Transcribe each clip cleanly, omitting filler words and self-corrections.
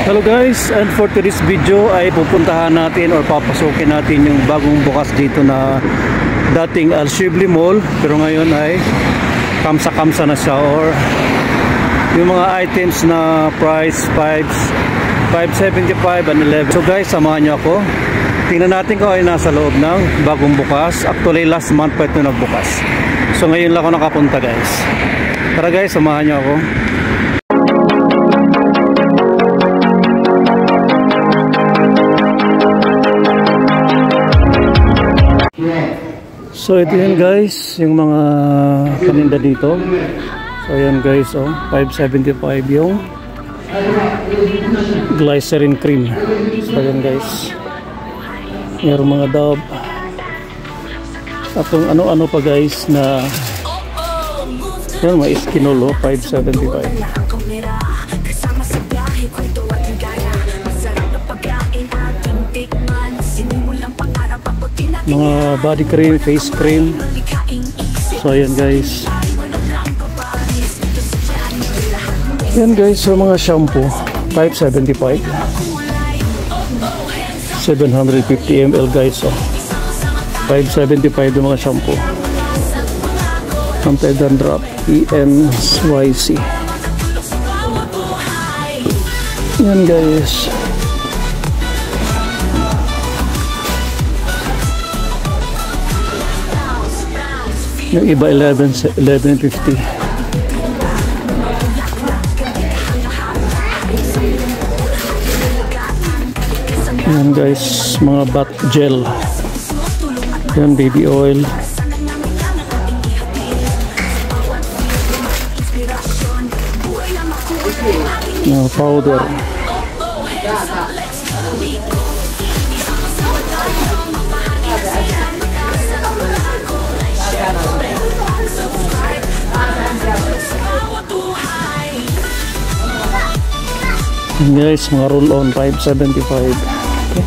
Hello guys, and for today's video ay pupuntahan natin or papasukin natin yung bagong bukas dito na dating Al Shibli Mall, pero ngayon ay kamsa-kamsa na siya, or yung mga items na price 575 and 11. So guys, samahan nyo ako. Tingnan natin kung ay nasa loob ng bagong bukas. Actually last month pa ito nagbukas. So ngayon lang ako nakapunta guys. Tara guys, samahan nyo ako. So ito yan guys, yung mga paninda dito. So ayan guys, 575 yung glycerin cream. So ayan guys, mayroong mga Dove at kung ano-ano pa guys na yan, may Eskinol 575. Mga body cream, face cream. So ayan guys. Yan guys, so mga shampoo 575, 750 ml guys. 575 yung mga shampoo. Anti-dandruff ENYC. Yan guys. Yung iba 11.50. Yan guys, mga bath gel. Yan, baby oil. Yan, powder. Yan guys, mga roll-on 575. Okay.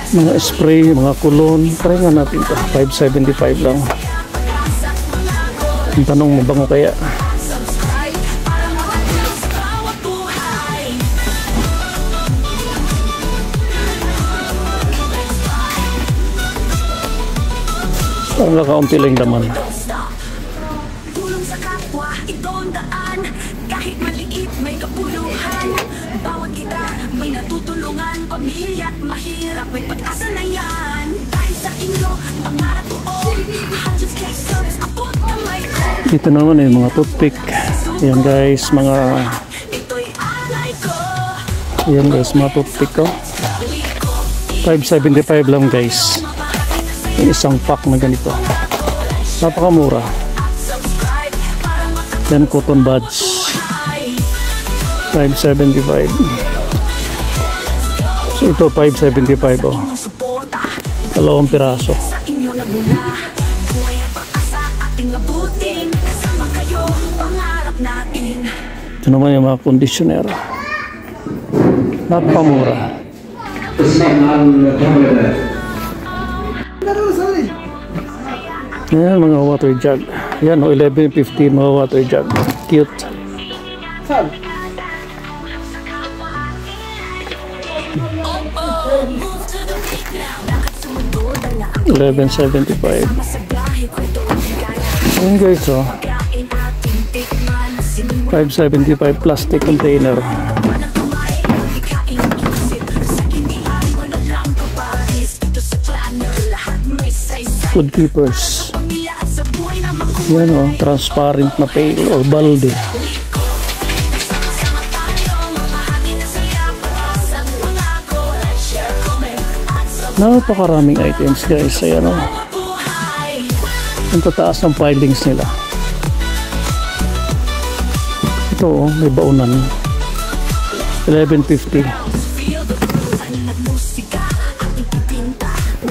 Mga spray, mga kulon, try nga natin ito. 575 lang. Ang tanong, mabango kaya? Ang nakaunti lang daman. Kahit maliit may kapuluhan, bawat kita may natutulungan, pamilya at mahirap may pag-asa na yan. Dahil sa inyo, pangarap ko, hundreds cases, abot na may ko. Dito naman yung mga toothpick. Ayan guys, mga ayan guys, mga toothpick ko. 575 lang guys. Yung isang pack na ganito. Napakamura. Yan, cotton buds 575. So ito 575 dalawang piraso. Ito naman yung mga conditioner, napamura. Yan, mga water jug. Yan, 11.50 mga water jug. Cute. 11.75. Ayan guys, 5.75 plastic container. Food keepers. Yan transparent na pail or balde. Napakaraming items guys. Ayan ang tataas ng filings nila. Ito may baunan 11.50.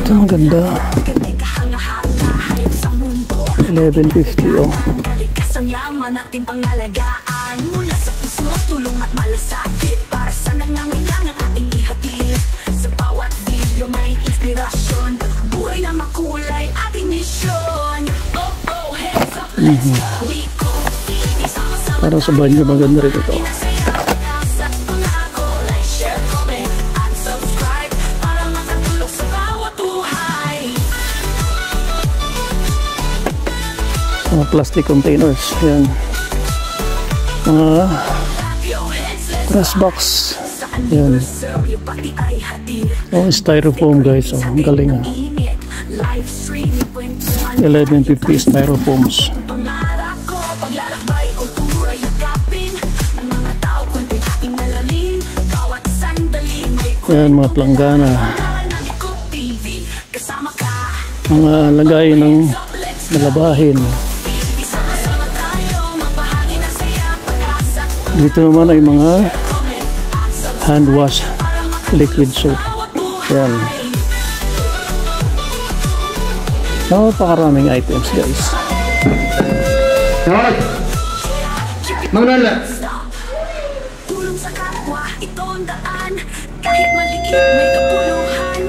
Ito maganda. 1150 oh. Yaman natin pangalagaan mula sa puso, tulong at malasakit para sa nangangailangan ating ihatid. Sa bawat video may inspirasyon, buhay na makulay ating misyon. Oh, oh, hands up, let's go. Parang sa banyo maganda rin ito. Mga plastic containers, yan. Mga trash box, yan. Oh, styrofoam guys, oh, ang galing ah. 1150 styrofoams. Yan, mga planggana, mga lagay ng malabahin. Dito naman ay mga hand wash liquid soap. Yan. Napakaraming items guys. Tulong sa kapwa, ito ang daan. Kahit maliit, may kapuluhan.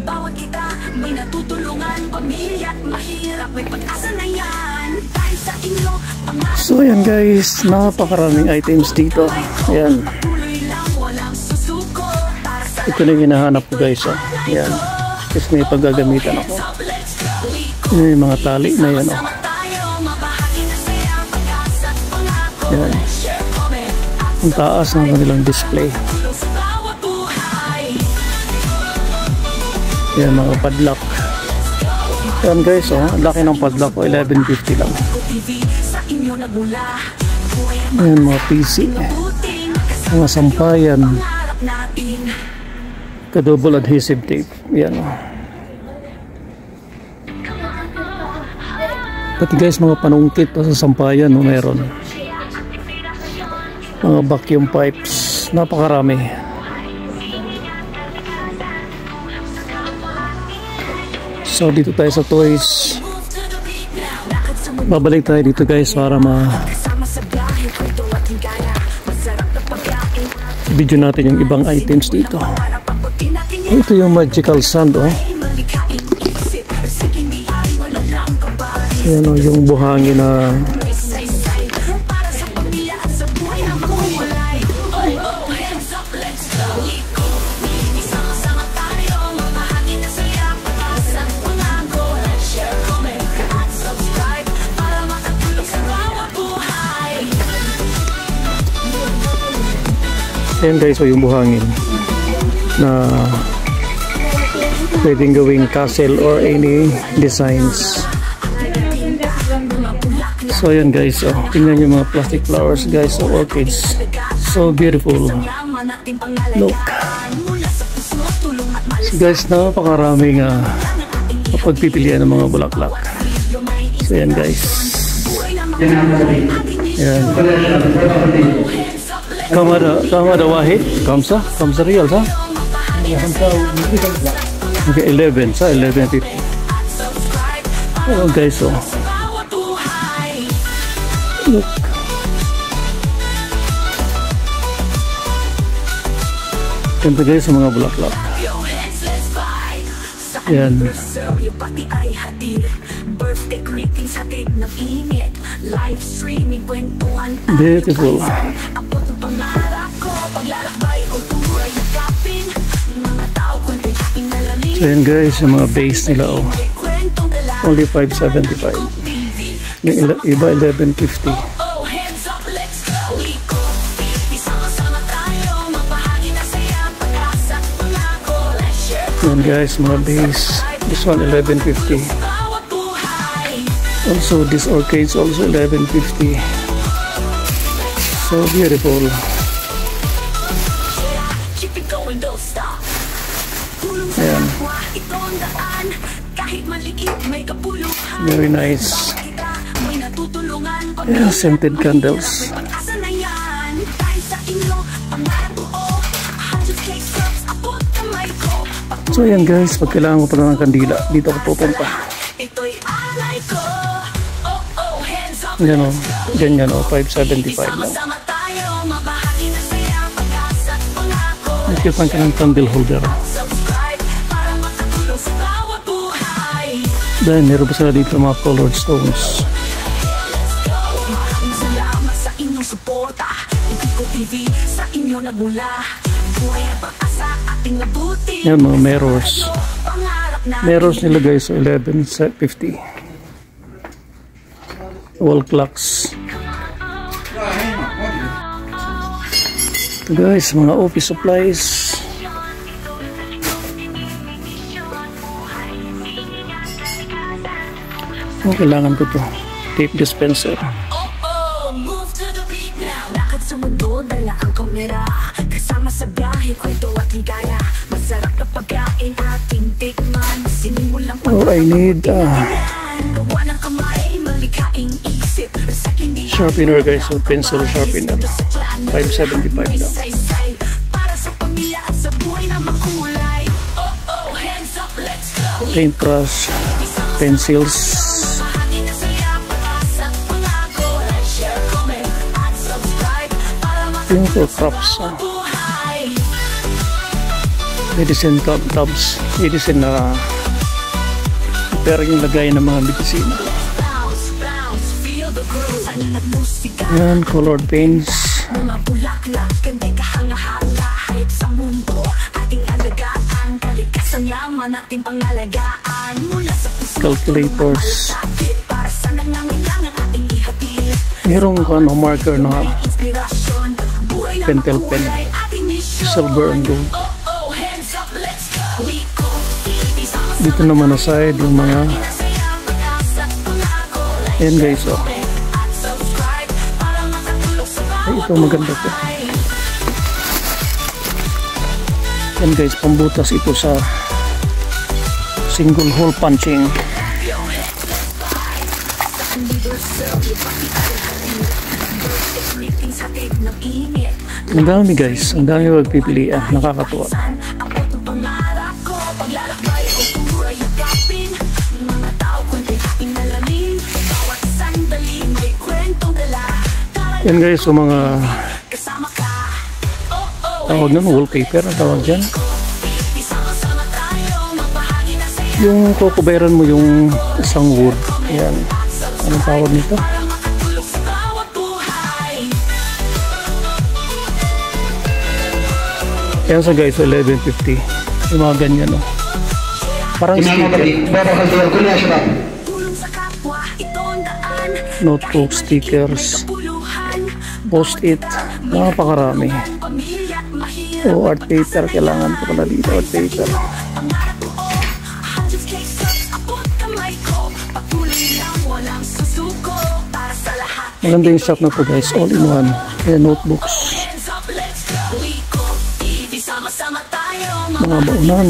Bawat kita, may natutulungan. Pamilya at mahirap, may pag-asa na yan. Dahil sa inyo, so yan guys, napakaraming items dito. Yan. Ito na yung hinahanap ko guys. Oh. Yan. Kasi may paggagamitan ako. Yan yung mga tali na yan. Oh. Yan. Ang taas ng kanilang display. Yan mga padlock. Yan guys, oh, ang laki ng padlock ko, 1150 lang. Yan mga PC, mga sampayan, ka-double adhesive tape. Yan, oh. Pati guys, mga panungkit pa sa sampayan, no, meron. Mga vacuum pipes, napakarami. So dito tayo sa toys. Babalik tayo dito guys para video natin yung ibang items dito. Ito yung magical sand, oh. Yan, oh, yung buhangin na yan guys, so yung buhangin na pwedeng gawing castle or any designs. So yan guys, oh, tingnan yung mga plastic flowers guys, so orchids, so beautiful. Look. So guys, napakaraming pagpipilian ng mga bulaklak. So yan guys. Yan. Kama ada wahid, kamsa real sa? Okay, 11 sa 1150. Oh guys, oh. Look. Ganda guys sa mga bulaklak. Yan. Beautiful. So yan guys, yung mga base nila, oh. Only 575. Yung iba 1150. Yan guys, mga base. This one 1150. Also this orchids also 1150. So beautiful. Ayan. Very nice. Yeah, scented candles. So yan guys, pag kailangan ko pa ng kandila, dito ako pupunta. Ito'y alay ko. Hands up. Yan o, ganyan o, 575 lang. Sama tayo, mabahagi na saya, pag-asa at pangako. Nakipan ka ng candle holder. Subscribe para makatulong sa bawat buhay. Dahil meron pa sila dito mga colored stones. Maraming salamat sa inyong suporta. Ipiko TV sa inyo nagmula. Buhay at pag-asa ating nabuti. Yan mga mirrors. Pangarap natin. Mirrors nila guys, 1150. Wall clocks. Ito guys, mga office supplies. Oh, kailangan ko to. Tape dispenser. Move to the beat now. Lakad sa mundo, dala ang kamera. Kasama sa biyahe, kwento at higaya. Masarap na pagkain ating tikman. Sinimulang Oh, I need gawa ng kamay, malikaing isip. Sa hindi sharpener guys, so pencil sharpener. 575 lang. para sa pamilya at sa buhay na makulay. Hands up, let's go. Paintbrush, pencils. Bahagi na saya, pag-asa at pangako. Like, share, comment, at subscribe para Pencil crops. buhay. Medicine tubs. Medicine na pero yung lagay ng mga medicine. Bounce, bounce, feel the groove. Sana nagmusika. Yan, colored paints. Mga bulaklak, ganda kahanga-hanga. Hayop sa mundo, ating alagaan. Kalikasan yaman, ating pangalagaan. Mula sa puso, Calculators. malasakit. Para sa nangangailangan, ating ihatid. Merong ano, marker na Inspirasyon, buhay na pentel pen. makulay, ating misyon. Silver and gold. Hands up, let's go. We go. Isama Dito naman na side yung mga na saya, pag-asa at pangako. Like, yan guys oh. at subscribe para makatulong sa Ay, bawat ito maganda to. buhay. Yan guys, pambutas ito sa single hole punching. Ang dami guys, ang dami magpipilian, nakakatuwa. Yan guys, so mga tawag nun, wallpaper ang tawag dyan. Yung kukuberan mo yung isang wood. Yan, anong tawag nito? Yan sa guys, 1150. Yung mga ganyan oh. Parang sticker. Notebook, stickers, post-it, napakarami. O art paper, kailangan ko pala dito, art paper. Maganda yung shop na to guys, all in one. Kaya notebooks, mga baunan.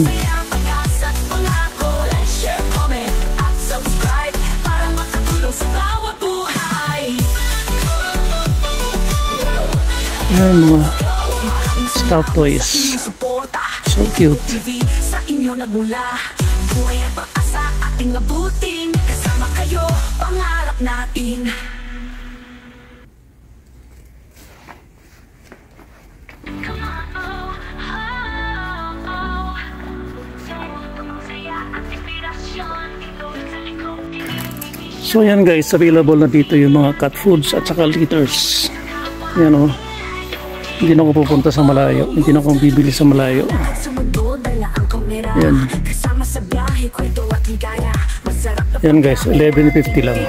Ayan mga stuffed toys. So cute. Sa inyo nagmula. Buhay at pag-asa ating abutin. Kasama kayo, pangarap natin. So yan guys, available na dito yung mga cat foods at saka litters. Yan o. Hindi na ako pupunta sa malayo. Hindi na ako bibili sa malayo. Yan. Yan guys, 1150 lang.